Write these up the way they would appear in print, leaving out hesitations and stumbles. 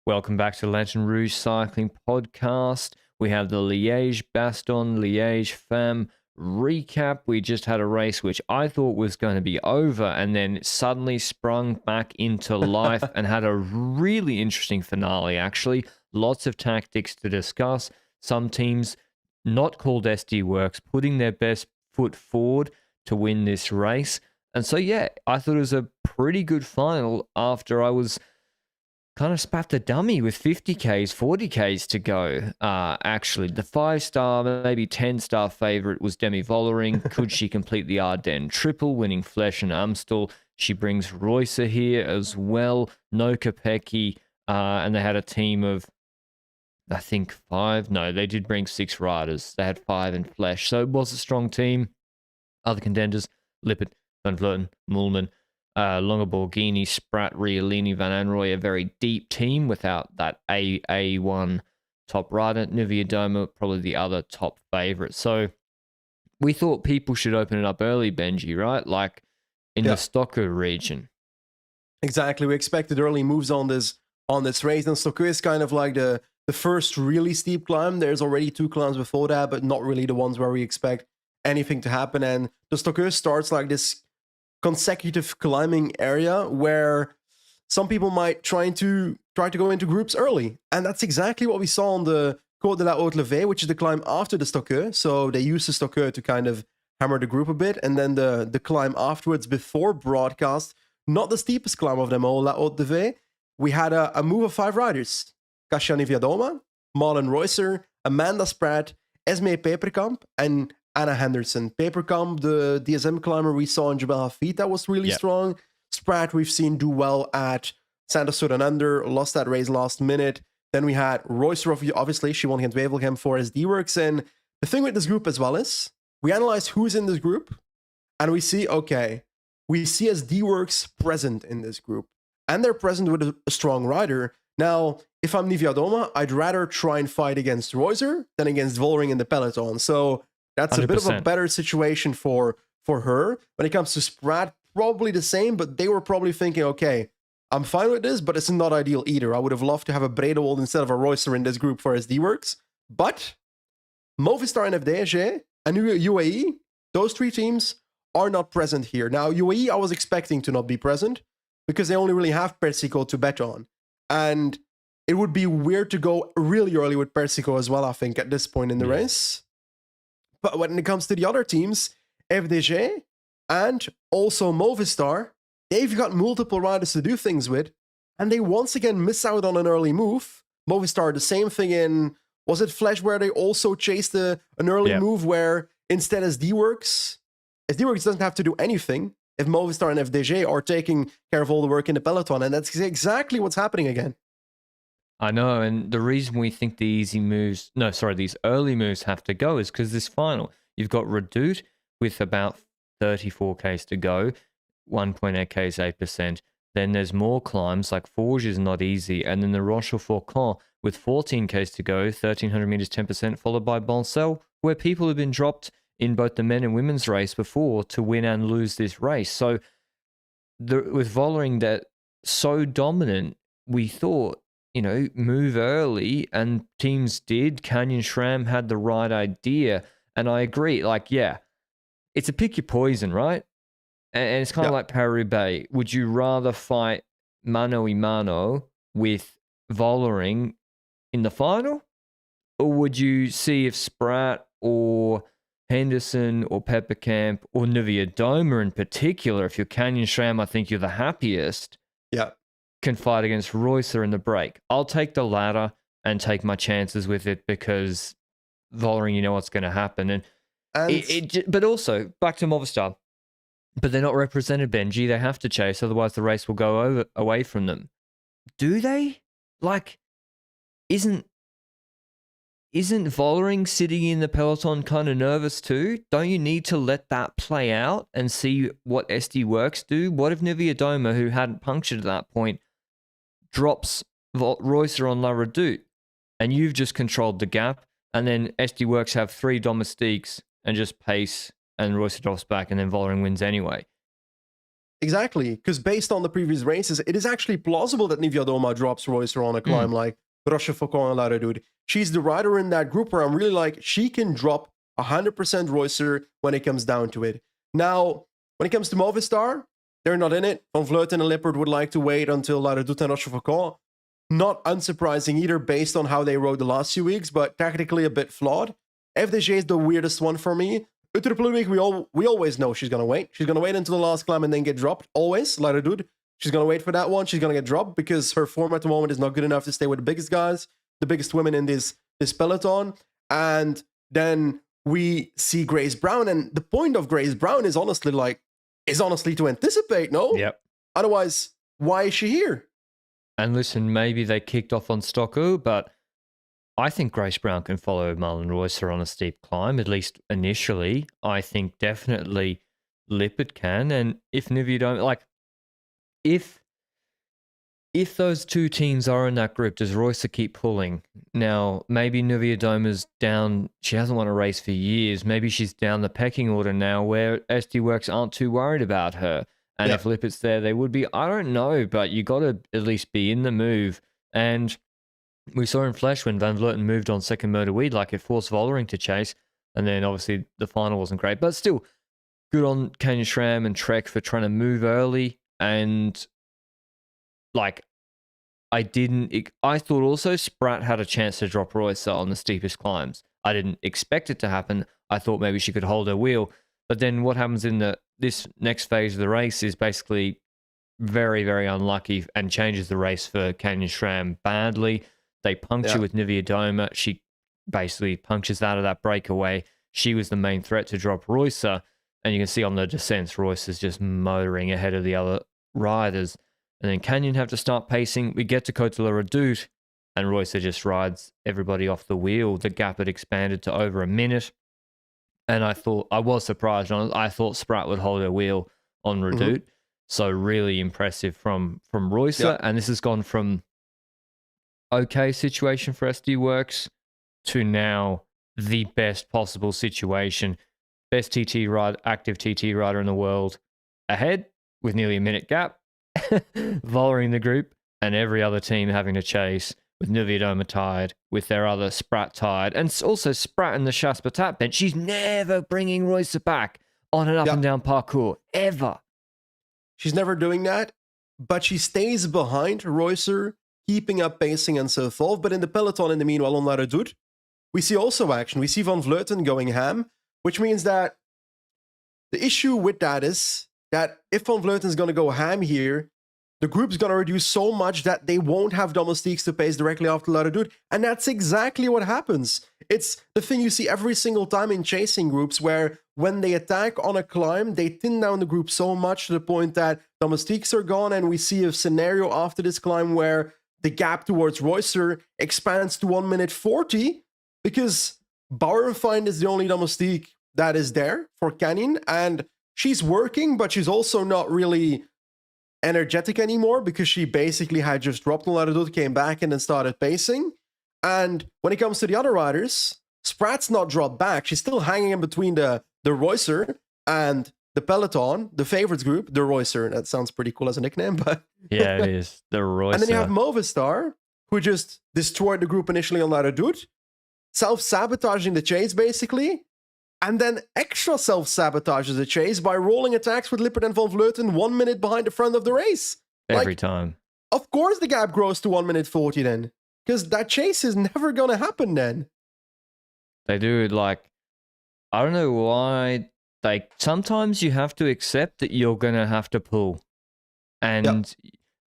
Welcome back to the Lanterne Rouge Cycling Podcast. We have the Liège-Bastogne-Liège Femmes recap. We just had a race which I thought was going to be over and then suddenly sprung back into life and had a really interesting finale, actually. Lots of tactics to discuss. Some teams not called SD Works putting their best foot forward to win this race. And so, yeah, I thought it was a pretty good final after I was kind of spaffed a dummy with 50Ks, 40Ks to go. Actually, the 5-star, maybe 10-star favorite was Demi Vollering. Could she complete the Ardennes triple, winning Flesch and Amstel? She brings Reusser here as well. No Kopecky. And they had a team of, I think, 5. No, they did bring 6 riders. They had 5 in Flesch. So it was a strong team. Other contenders, Lippert, Van Vleuten, Moolman, Longoborghini, Spratt, Riolini, Van Anrooy, a very deep team without that A1 top rider. Niewiadoma, probably the other top favorite. So we thought people should open it up early, Benji, right? Like in the Stocker region. Exactly. We expected early moves on this race, and Stocker is kind of like the first really steep climb. There's already 2 climbs before that, but not really the ones where we expect anything to happen. And the Stocker starts like this consecutive climbing area where some people might try to go into groups early. And that's exactly what we saw on the Côte de la Haute-Levée, which is the climb after the Stocker. So they used the Stocker to kind of hammer the group a bit. And then the climb afterwards before broadcast, not the steepest climb of them all, La Haute-Levée, we had a move of 5 riders. Kasia Niewiadoma, Malin Reusser, Amanda Spratt, Esme Peperkamp, and Anna Henderson. Peperkamp, the DSM climber we saw in Jebel Hafita, was really strong. Spratt, we've seen do well at Santa Down Under, lost that race last minute. Then we had Reusser, obviously, she won against Wevelgem for SD Works. And the thing with this group as well is, we analyze who's in this group, and we see, okay, we see SD Works present in this group. And they're present with a strong rider. Now, if I'm Niewiadoma, I'd rather try and fight against Reusser than against Vollering in the peloton. So that's 100%. A bit of a better situation for her. When it comes to Spratt, probably the same, but they were probably thinking, okay, I'm fine with this, but it's not ideal either. I would have loved to have a Bredewold instead of a Reusser in this group for SD Works. But Movistar and FDSG and UAE, those 3 teams are not present here. Now, UAE, I was expecting to not be present because they only really have Persico to bet on. And it would be weird to go really early with Persico as well, I think, at this point in the race. But when it comes to the other teams, FDG and also Movistar, they've got multiple riders to do things with, and they once again miss out on an early move. Movistar, the same thing in, was it Flesch, where they also chased an early move where instead SD Works doesn't have to do anything if Movistar and FDG are taking care of all the work in the peloton, and that's exactly what's happening again. I know, and the reason we think these early moves have to go is because this final, you've got Redoute with about 34Ks to go, 1.8K is 8%. Then there's more climbs, like Forges is not easy, and then the Rochefort-Faucon with 14Ks to go, 1,300 meters, 10%, followed by Boncel, where people have been dropped in both the men and women's race before to win and lose this race. So with Vollering that so dominant, we thought, move early, and teams did. Canyon SRAM had the right idea, and I agree. It's a pick your poison, right? And it's kind of like Paris-Roubaix. Would you rather fight mano a mano with Vollering in the final, or would you see if Spratt or Henderson or Peperkamp or Niewiadoma in particular, if you're Canyon SRAM, I think you're the happiest, can fight against Reusser in the break? I'll take the latter and take my chances with it because Vollering, you know what's going to happen. But also, back to Movistar, but they're not represented, Benji. They have to chase, otherwise the race will go away from them. Do they? Isn't Vollering sitting in the peloton kind of nervous too? Don't you need to let that play out and see what SD Works do? What if Niewiadoma, who hadn't punctured at that point, drops Reusser on La Redoute, and you've just controlled the gap, and then SD Works have 3 domestiques and just pace, and Reusser drops back, and then Vollering wins anyway? exactly. Because based on the previous races, it is actually plausible that Niewiadoma drops Reusser on a climb like Rochefoucauld and Laredoute. She's the rider in that group where I'm really like, she can drop 100% Reusser when it comes down to it. Now, when it comes to Movistar, they're not in it. Van Vleuten and Lippert would like to wait until Laredoute and Rochefoucauld. Not unsurprising either based on how they rode the last few weeks, but technically a bit flawed. FDG is the weirdest one for me. Utter Ludwig, we always know she's going to wait. She's going to wait until the last climb and then get dropped. Always. Laredoute, she's going to wait for that one. She's going to get dropped because her form at the moment is not good enough to stay with the biggest guys, the biggest women in this peloton. And then we see Grace Brown. And the point of Grace Brown is honestly to anticipate, no? Yep. Otherwise, why is she here? And listen, maybe they kicked off on Stocko, but I think Grace Brown can follow Marlon Reusser on a steep climb, at least initially. I think definitely Lippert can. And if Niewiadoma, like, if those two teams are in that group, does Reusser keep pulling? Now, maybe Niewiadoma's down, she hasn't won a race for years. Maybe she's down the pecking order now where SD Works aren't too worried about her. And if Lippert's there, they would be. I don't know, but you got to at least be in the move. And we saw in Flesh when Van Vleuten moved on second Motor Weed, like it forced Vollering to chase. And then obviously the final wasn't great. But still, good on Canyon Schramm and Trek for trying to move early. And like, I thought also Spratt had a chance to drop Reusser on the steepest climbs. I didn't expect it to happen. I thought maybe she could hold her wheel. But then what happens in this next phase of the race is basically very, very unlucky and changes the race for Canyon Schramm badly. They puncture with Niewiadoma. She basically punctures out of that breakaway. She was the main threat to drop Reusser. And you can see on the descents, Reusser's just motoring ahead of the other riders. And then Canyon have to start pacing. We get to Côte de la Redoute, and Reusser just rides everybody off the wheel. The gap had expanded to over a minute. And I was surprised. I thought Spratt would hold her wheel on Redoute. So really impressive from Reusser. Yep. And this has gone from okay situation for SD Works to now the best possible situation. Best active TT rider in the world ahead with nearly a minute gap. Vollering the group and every other team having to chase with Niewiadoma tired, with their other Spratt tired, and also Spratt in the Chasse Patate bench. She's never bringing Reusser back on an up and down parcours, ever. She's never doing that, but she stays behind Reusser, keeping up pacing and so forth. But in the peloton, in the meanwhile, on La Redoute, we see also action. We see Van Vleuten going ham, which means that the issue with that is that if Van Vleuten is going to go ham here, the group's going to reduce so much that they won't have domestiques to pace directly after La Redoute. And that's exactly what happens. It's the thing you see every single time in chasing groups where when they attack on a climb, they thin down the group so much to the point that domestiques are gone. And we see a scenario after this climb where the gap towards Reusser expands to 1 minute 40 because Bauernfeind is the only domestique that is there for Canyon. And she's working, but she's also not really energetic anymore because she basically had just dropped on La Redoute, came back and then started pacing. And when it comes to the other riders, Spratt's not dropped back. She's still hanging in between the Reusser and the peloton, the favorites group, the Reusser. That sounds pretty cool as a nickname, but yeah, it is. The Reusser. And then you have Movistar, who just destroyed the group initially on La Redoute, self-sabotaging the chase basically, and then extra self-sabotages the chase by rolling attacks with Lippert and Van Vleuten 1 minute behind the front of the race. Every time. Of course the gap grows to 1 minute 40 then, because that chase is never going to happen then. They do, like, I don't know why. Like, sometimes you have to accept that you're going to have to pull. And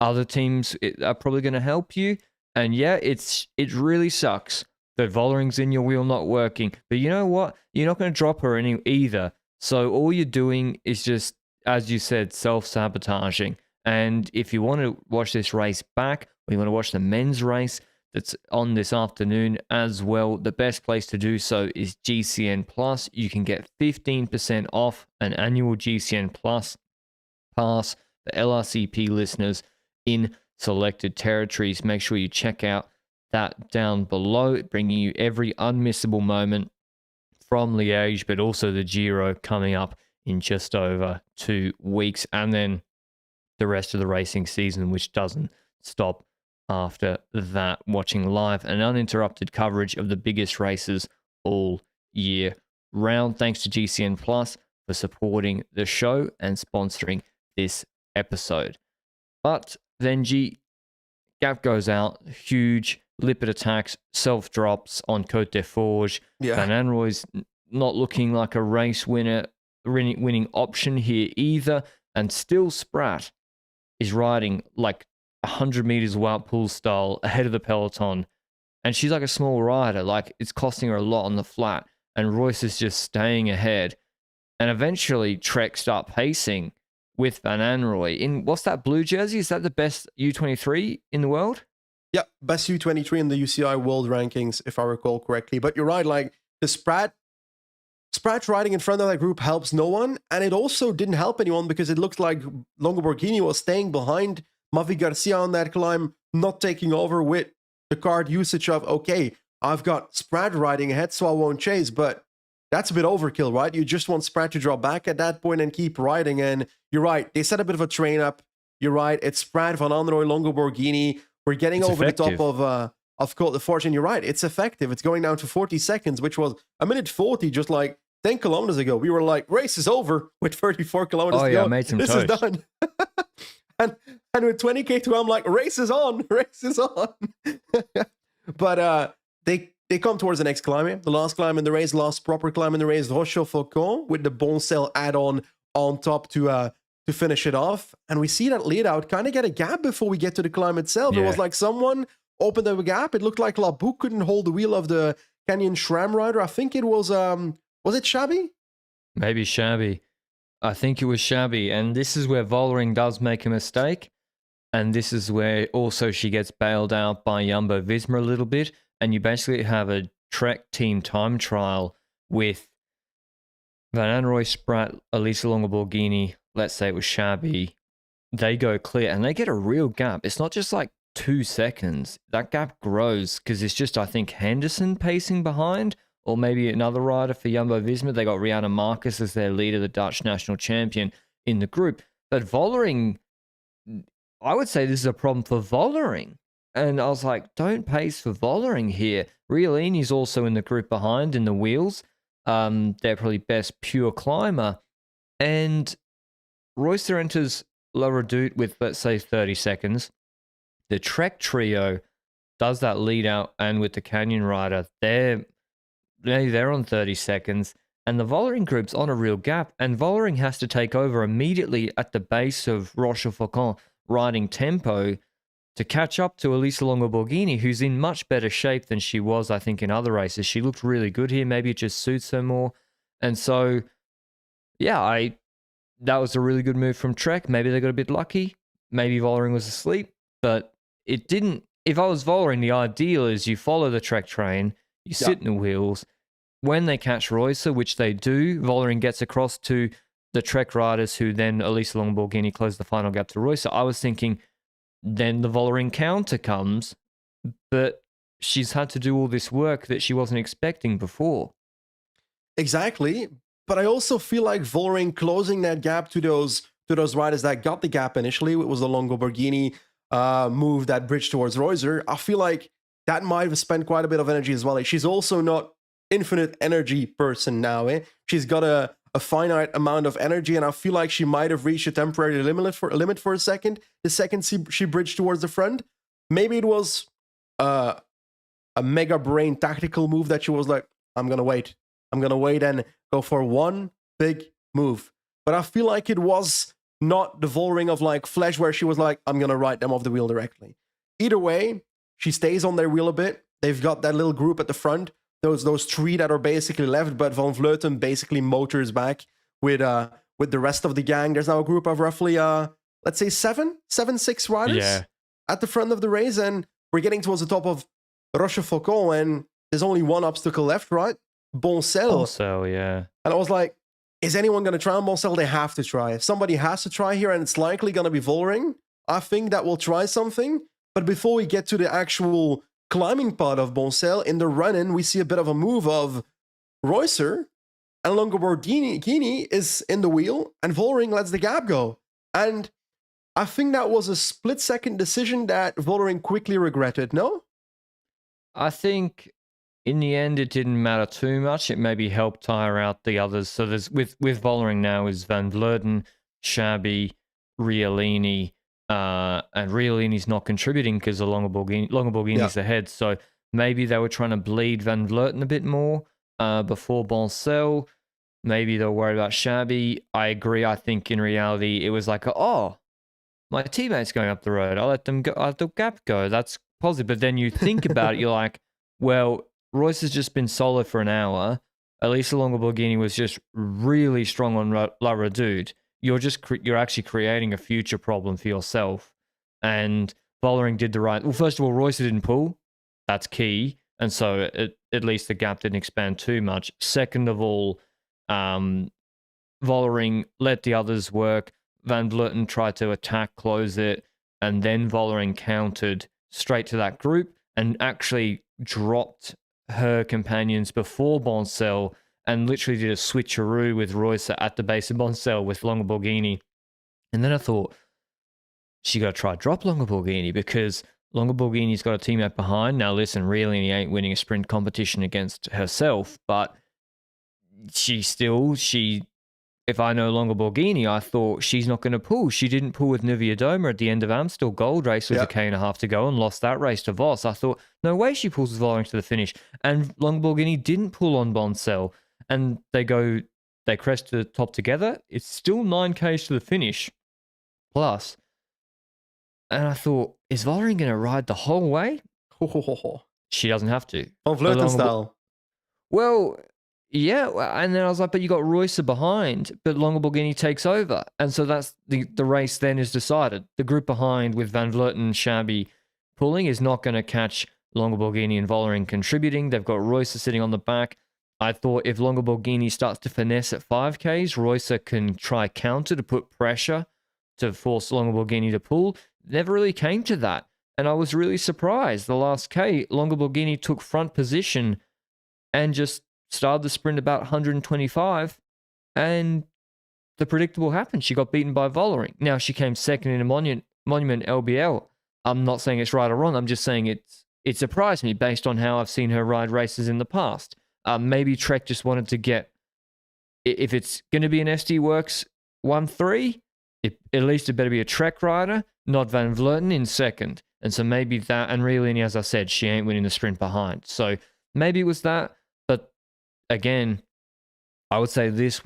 other teams are probably going to help you. And yeah, it really sucks that Vollering's in your wheel not working. But you know what? You're not going to drop her either. So all you're doing is just, as you said, self-sabotaging. And if you want to watch this race back, or you want to watch the men's race that's on this afternoon as well, the best place to do so is GCN Plus. You can get 15% off an annual GCN Plus pass for LRCP listeners in selected territories. Make sure you check out that down below, bringing you every unmissable moment from Liège, but also the Giro coming up in just over 2 weeks. And then the rest of the racing season, which doesn't stop after that. Watching live and uninterrupted coverage of the biggest races all year round. Thanks to GCN Plus for supporting the show and sponsoring this episode. But Benji, gap goes out, huge, Lippert attacks, self-drops on Côte des Forges. Yeah. Van Anrooy's not looking like a race winning option here either, and still Spratt is riding like 100 meters Wout Poels style ahead of the peloton, and she's like a small rider, like it's costing her a lot on the flat, and Royce is just staying ahead, and eventually Trek start pacing with Van Anrooy in, what's that blue jersey? Is that the best U23 in the world? Yeah, best U23 in the UCI world rankings, if I recall correctly. But you're right, like the Spratt riding in front of that group helps no one, and it also didn't help anyone because it looked like Longo Borghini was staying behind Mavi Garcia on that climb, not taking over with the card usage of, okay, I've got Spratt riding ahead, so I won't chase, but that's a bit overkill, right? You just want Spratt to drop back at that point and keep riding, and you're right, they set a bit of a train up. You're right, it's Spratt, Van Anrooy, Longo Borghini. We're getting over effective. the top of Côte des Forges, and you're right, it's effective. It's going down to 40 seconds, which was a minute 40 just like 10 kilometers ago. We were like, race is over with 34 kilometers to go. I made some this toast. is done. and with 20k to go, I'm like, race is on. But they come towards the next climb. The last climb in the race, last proper climb in the race, Rochefoucauld with the Boncel add-on on top to finish it off. And we see that lead out kind of get a gap before we get to the climb itself. Yeah. It was like someone opened up a gap. It looked like Labou couldn't hold the wheel of the Canyon SRAM rider. I think it was it Shabby? Maybe Shabby. I think it was Shabby. And this is where Vollering does make a mistake. And this is where also she gets bailed out by Jumbo-Visma a little bit. And you basically have a Trek team time trial with Van Anrooy, Spratt, Elisa Longo Borghini, let's say it was Shabby. They go clear and they get a real gap. It's not just like 2 seconds. That gap grows because it's just, I think, Henderson pacing behind, or maybe another rider for Jumbo-Visma. They got Rihanna Marcus as their leader, the Dutch national champion in the group. But Vollering, I would say this is a problem for Vollering. And I was like, don't pace for Vollering here. Riolini's also in the group behind in the wheels. They're probably best pure climber. And Royster enters La Redoute with, let's say, 30 seconds. The Trek trio does that lead out, and with the Canyon rider, they're on 30 seconds. And the Vollering group's on a real gap, and Vollering has to take over immediately at the base of Rochefoucauld, riding tempo to catch up to Elisa Longo Borghini, who's in much better shape than she was, I think, in other races. She looked really good here. Maybe it just suits her more. And so, yeah, that was a really good move from Trek. Maybe they got a bit lucky. Maybe Vollering was asleep, but it didn't. If I was Vollering, the ideal is you follow the Trek train, you sit in the wheels. When they catch Roycer, which they do, Vollering gets across to the Trek riders, who then Elisa Longo Borghini closed the final gap to Roycer. I was thinking, then the Vollering counter comes, but she's had to do all this work that she wasn't expecting before. Exactly. But I also feel like Vollering closing that gap to those riders that got the gap initially, it was the Longo Borghini move that bridge towards Roycer. I feel like that might have spent quite a bit of energy as well. Like, she's also not infinite energy person now. She's got a finite amount of energy, and I feel like she might have reached a temporary limit for a second. The second she bridged towards the front, maybe it was a mega brain tactical move that she was like, I'm gonna wait and go for one big move. But I feel like it was not the Vollering of like Flash, where she was like, I'm gonna ride them off the wheel directly. Either way, she stays on their wheel a bit. They've got that little group at the front. Those three that are basically left, but Van Vleuten basically motors back with the rest of the gang. There's now a group of roughly let's say six riders at the front of the race, and we're getting towards the top of Rochefoucauld, and there's only one obstacle left, right? Boncel. Yeah. And I was like, is anyone going to try on Boncel? They have to try. If somebody has to try here, and it's likely going to be Vollering, I think that will try something. But before we get to the actual climbing part of Boncel, in the run-in, we see a bit of a move of Roycer, and Longo Borghini is in the wheel, and Vollering lets the gap go. And I think that was a split-second decision that Vollering quickly regretted, no? I think in the end it didn't matter too much. It maybe helped tire out the others. So there's with Vollering now is Van Vleuten, Shabby, Riolini, and Riolini's not contributing because the Longoborghini's ahead. So maybe they were trying to bleed Van Vleuten a bit more before Boncel. Maybe they were worried about Shabby. I agree. I think in reality it was like, oh, my teammate's going up the road. I'll let them go. I'll let the gap go. That's positive. But then you think about it, you're like, well, Royce has just been solo for an hour. Elisa Longoborghini was just really strong on La Redoute. You're actually creating a future problem for yourself. And Vollering did the right. Well, first of all, Royce didn't pull. That's key. And so at least the gap didn't expand too much. Second of all, Vollering let the others work. Van Vleuten tried to attack, close it, and then Vollering countered straight to that group and actually dropped her companions before Boncel and literally did a switcheroo with Royce at the base of Boncel with Longoborghini. And then I thought, she got to try drop Longoborghini because Longoborghini's got a teammate behind. Now listen, really, he ain't winning a sprint competition against herself, but if I know Longoborghini, I thought she's not going to pull. She didn't pull with Nivea Doma at the end of Amstel Gold race with a K&a-half to go and lost that race to Vos. I thought, no way she pulls with Vollering to the finish. And Longoborghini didn't pull on Boncel. And they crest to the top together. It's still 9Ks to the finish. Plus. And I thought, is Vollering going to ride the whole way? She doesn't have to. On Vleuten style. Well, yeah, and then I was like, but you got Royce behind, but Longoborghini takes over. And so that's the race then is decided. The group behind with Van Vleuten, Shabby pulling is not going to catch Longoborghini and Vollering contributing. They've got Royce sitting on the back. I thought if Longoborghini starts to finesse at 5Ks, Royce can try counter to put pressure to force Longoborghini to pull. Never really came to that. And I was really surprised. The last K, Longoborghini took front position and just started the sprint about 125, and the predictable happened. She got beaten by Vollering. Now, she came second in a Monument LBL. I'm not saying it's right or wrong. I'm just saying it surprised me based on how I've seen her ride races in the past. Maybe Trek just wanted to get, if it's going to be an SD Works 1-3, at least it better be a Trek rider, not Van Vleuten in second. And so maybe that, and really, as I said, she ain't winning the sprint behind. So maybe it was that. Again, I would say this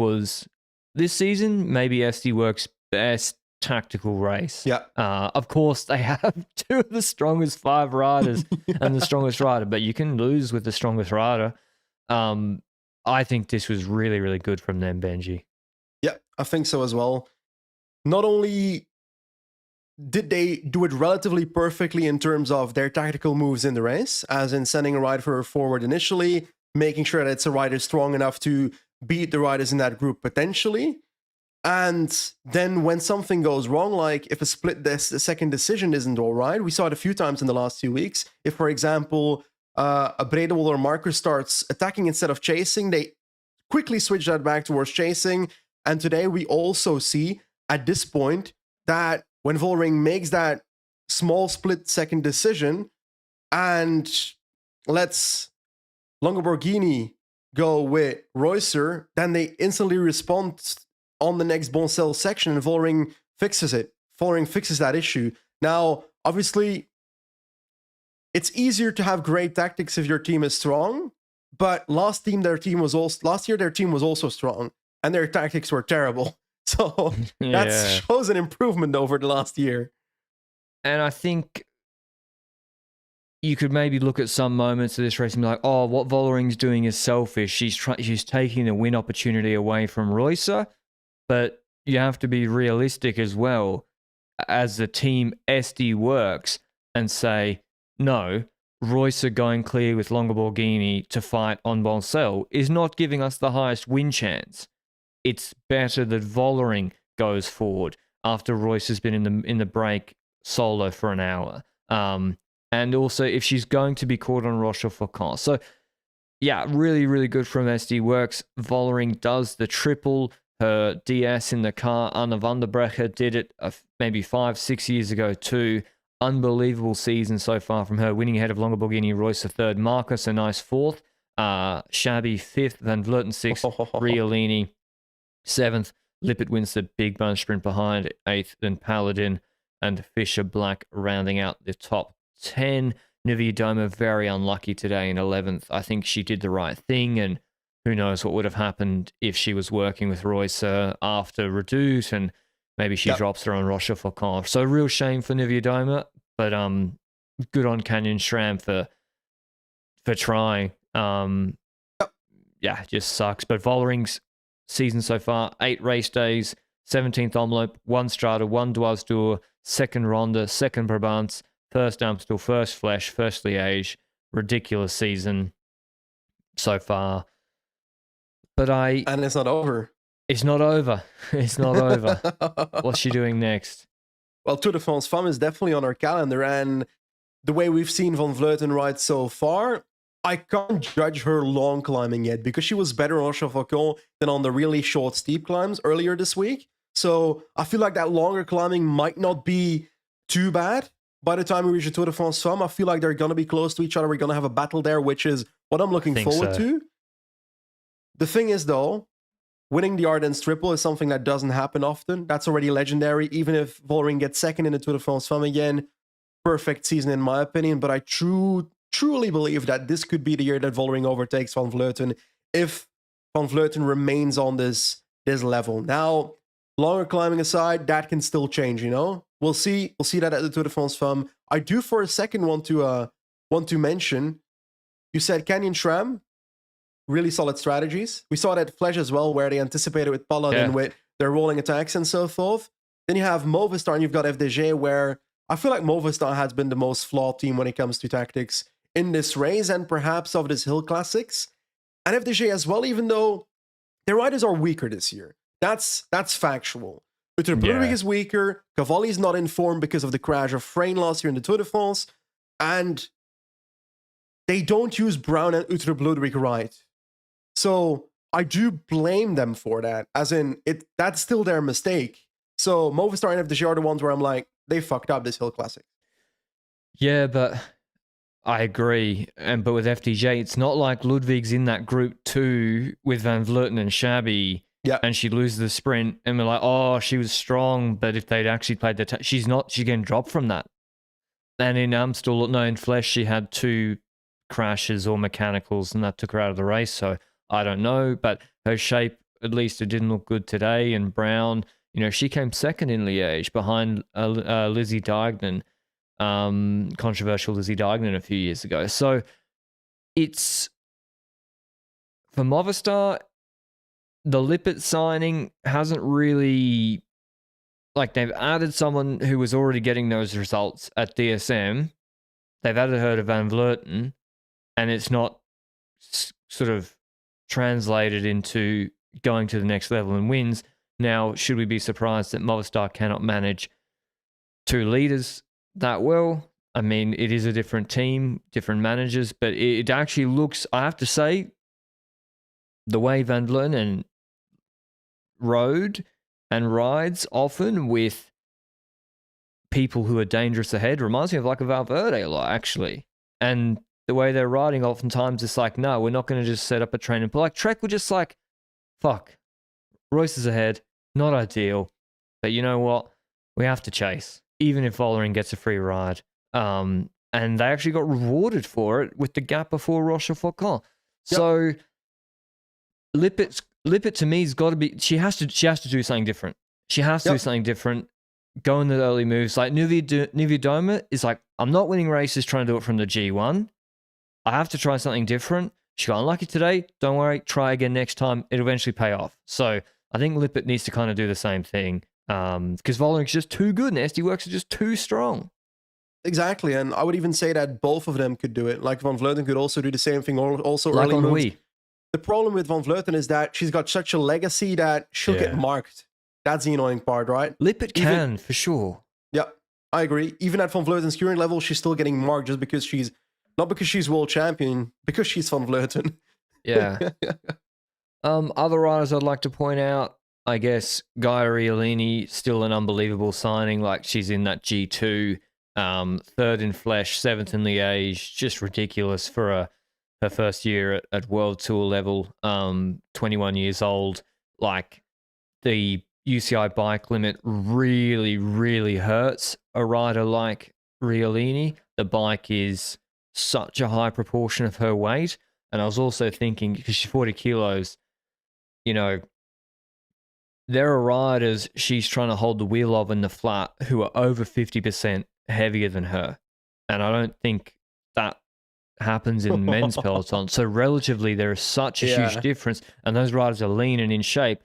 season, maybe SD Works' best tactical race. Yeah. Of course, they have two of the strongest 5 riders and the strongest rider, but you can lose with the strongest rider. I think this was really, really good from them, Benji. Yeah, I think so as well. Not only did they do it relatively perfectly in terms of their tactical moves in the race, as in sending a rider forward initially, making sure that it's a rider strong enough to beat the riders in that group potentially. And then when something goes wrong, like if a second decision isn't all right, we saw it a few times in the last 2 weeks. If, for example, a Bredewell or Marker starts attacking instead of chasing, they quickly switch that back towards chasing. And today we also see at this point that when Vollering makes that small split-second decision and lets Longoborghini go with Reusser, then they instantly respond on the next Boncel section and Vollering fixes it. Vollering fixes that issue. Now, obviously, it's easier to have great tactics if your team is strong, but last year their team was also strong and their tactics were terrible. So that shows an improvement over the last year. And I think you could maybe look at some moments of this race and be like, oh, what Vollering's doing is selfish. She's taking the win opportunity away from Reusser. But you have to be realistic as well as the team SD Works and say, no, Reusser going clear with Longoborghini to fight on Boncel is not giving us the highest win chance. It's better that Vollering goes forward after Royce has been in the break solo for an hour. And also if she's going to be caught on Rochefoucauld. So yeah, really, really good from SD Works. Vollering does the triple. Her DS in the car, Anna Vanderbrecher, did it maybe 5-6 years ago too. Unbelievable season so far from her, winning ahead of Longa Borghini, Royce a third, Marcus a nice fourth, Shabby fifth, Van Vleuten sixth, Riolini seventh, Lippert wins the big bunch sprint behind eighth, then Paladin and Fisher Black rounding out the top 10. Niewiadoma very unlucky today in 11th. I think she did the right thing, and who knows what would have happened if she was working with Royce after Redoute, and maybe she drops her on Rochefoucauld. So real shame for Niewiadoma, but good on Canyon SRAM for trying. Yeah, just sucks. But Vollering's season so far, 8 race days, 17th Omloop, 1 Strata, 1 Dwars-Tour, 2nd Ronde, 2nd Brabants, 1st Amstel, 1st Flèche, 1st Liège. Ridiculous season so far. But And it's not over. It's not over. It's not over. What's she doing next? Well, Tour de France Femmes is definitely on our calendar, and the way we've seen Van Vleuten ride so far, I can't judge her long climbing yet because she was better on Rochefoucauld than on the really short steep climbs earlier this week. So I feel like that longer climbing might not be too bad. By the time we reach the Tour de France Femmes, I feel like they're going to be close to each other. We're going to have a battle there, which is what I'm looking forward to. The thing is, though, winning the Ardennes Triple is something that doesn't happen often. That's already legendary. Even if Vollering gets second in the Tour de France Femmes again, perfect season in my opinion. But I truly believe that this could be the year that Vollering overtakes Van Vleuten if Van Vleuten remains on this level. Now, longer climbing aside, that can still change, you know? We'll see that at the Tour de France Femmes. I do for a second want to mention, you said Canyon SRAM, really solid strategies. We saw that at Flèche as well, where they anticipated with Paladin with their rolling attacks and so forth. Then you have Movistar and you've got FDG, where I feel like Movistar has been the most flawed team when it comes to tactics in this race and perhaps of this Hill Classics. And FDG as well, even though their riders are weaker this year. That's factual. Utter Ludwig is weaker. Cavalli is not in form because of the crash of Frein last year in the Tour de France. And they don't use Brown and Utter Ludwig right. So I do blame them for that. As in, that's still their mistake. So Movistar and FDG are the ones where I'm like, they fucked up this Hill Classic. Yeah, but I agree. But with FDJ, it's not like Ludwig's in that group too with Van Vleuten and Shabby. Yeah. And she loses the sprint, and we're like, oh, she was strong, but if they'd actually played the she's getting dropped from that. And in Amstel, in Flèche, she had 2 crashes or mechanicals, and that took her out of the race. So I don't know, but her shape, at least it didn't look good today. And Brown, you know, she came second in Liège behind Lizzie Deignan, controversial Lizzie Deignan a few years ago. So it's, for Movistar, the Lippert signing hasn't really, like, they've added someone who was already getting those results at DSM. They've added her to Van Vleuten, and it's not sort of translated into going to the next level and wins. Now, should we be surprised that Movistar cannot manage 2 leaders that well? I mean, it is a different team, different managers, but it actually looks, I have to say, the way Van Vleuten rode and rides often with people who are dangerous ahead reminds me of like a Valverde a lot, actually. And the way they're riding oftentimes it's like, no, we're not going to just set up a train and pull. Like Trek were just like, fuck, Royce is ahead, not ideal, but you know what? We have to chase, even if Vollering gets a free ride. And they actually got rewarded for it with the gap before Rochefoucauld. So Lippert to me has got to be, she has to do something different. She has to do something different. Go in the early moves. Like Niewiadoma is like, I'm not winning races trying to do it from the G1. I have to try something different. She got unlucky today. Don't worry. Try again next time. It'll eventually pay off. So I think Lippert needs to kind of do the same thing because Vollering's just too good and SD Works are just too strong. Exactly. And I would even say that both of them could do it. Like Van Vleuten could also do the same thing. Also like early on moves. Wii. The problem with Van Vleuten is that she's got such a legacy that she'll get marked. That's the annoying part, right? Lippert can, for sure. Yeah, I agree. Even at Van Vleuten's current level, she's still getting marked just because she's, not because she's world champion, because she's Van Vleuten. Yeah. Other riders I'd like to point out, I guess Gaia Riolini, still an unbelievable signing. Like, she's in that G2, third in Flesh, seventh in Liège. Just ridiculous for her first year at World Tour level. 21 years old. Like, the UCI bike limit really, really hurts a rider like Riolini. The bike is such a high proportion of her weight. And I was also thinking, because she's 40 kilos, you know, there are riders she's trying to hold the wheel of in the flat who are over 50% heavier than her. And I don't think that happens in men's peloton. So relatively, there is such a huge difference. And those riders are lean and in shape.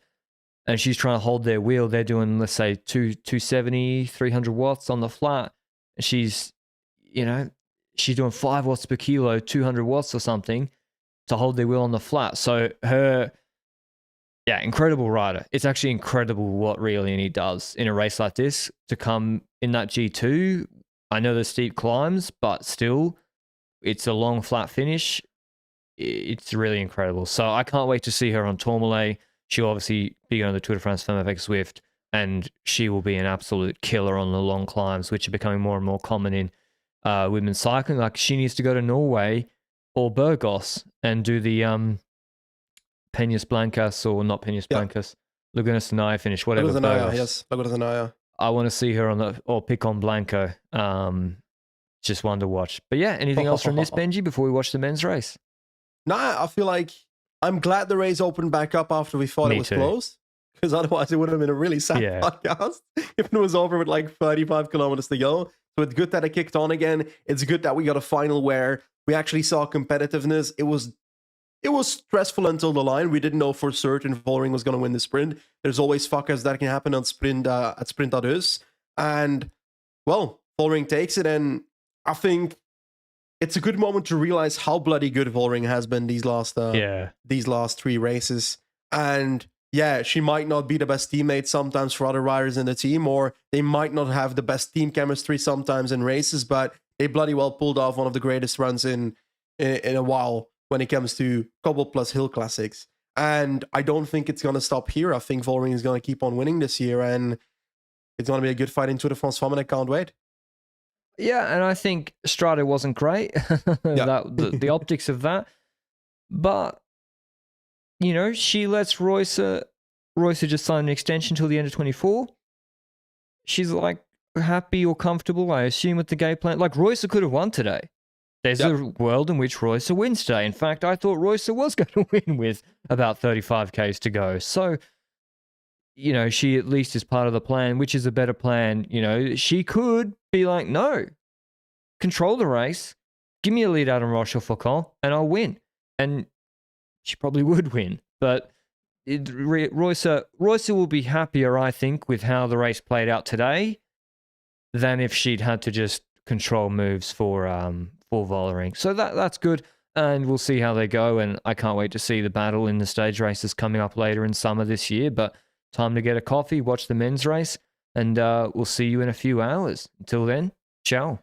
And she's trying to hold their wheel. They're doing, let's say, 270, 300 watts on the flat. She's, you know, she's doing 5 watts per kilo, 200 watts or something to hold their wheel on the flat. So her, yeah, incredible rider. It's actually incredible what Riolini does in a race like this to come in that G2. I know there's steep climbs, but still, it's a long flat finish. It's really incredible. So I can't wait to see her on Tourmalet. She'll obviously be going to the Tour de France Femmes avec Zwift, and she will be an absolute killer on the long climbs, which are becoming more and more common in women's cycling. Like, she needs to go to Norway or Burgos and do the Peñas Blancas, or not Peñas Blancas, Laguna Sanaya finish, whatever. Laguna Sanaya, yes, Laguna Sanaya. I want to see her on the, or Picon Blanco. Just one to watch. But yeah, anything else from this, Benji, before we watch the men's race? Nah, I feel like I'm glad the race opened back up after we thought it was closed, because otherwise it would have been a really sad podcast if it was over with like 35 kilometers to go. So it's good that it kicked on again. It's good that we got a final where we actually saw competitiveness. It was stressful until the line. We didn't know for certain Vollering was going to win the sprint. There's always fuckers that can happen on sprint at Sprint Adus. And, well, Vollering takes it, and I think it's a good moment to realize how bloody good Vollering has been these last 3 races. And yeah, she might not be the best teammate sometimes for other riders in the team, or they might not have the best team chemistry sometimes in races, but they bloody well pulled off one of the greatest runs in a while when it comes to cobble plus hill classics. And I don't think it's going to stop here. I think Vollering is going to keep on winning this year, and it's going to be a good fight in Tour de France Femmes, and I can't wait. Yeah, and I think Strade wasn't great. The optics of that. But, you know, she lets Royce just sign an extension till the end of 24. She's like happy or comfortable, I assume, with the game plan. Like, Royce could have won today. There's a world in which Royce wins today. In fact, I thought Royce was going to win with about 35Ks to go. So, you know, she at least is part of the plan, which is a better plan. You know, she could be like, no, control the race, give me a lead out on Rochefoucauld, and I'll win. And she probably would win. But Royce will be happier, I think, with how the race played out today than if she'd had to just control moves for Vollering. So that's good. And we'll see how they go. And I can't wait to see the battle in the stage races coming up later in summer this year. But time to get a coffee, watch the men's race, and we'll see you in a few hours. Until then, ciao.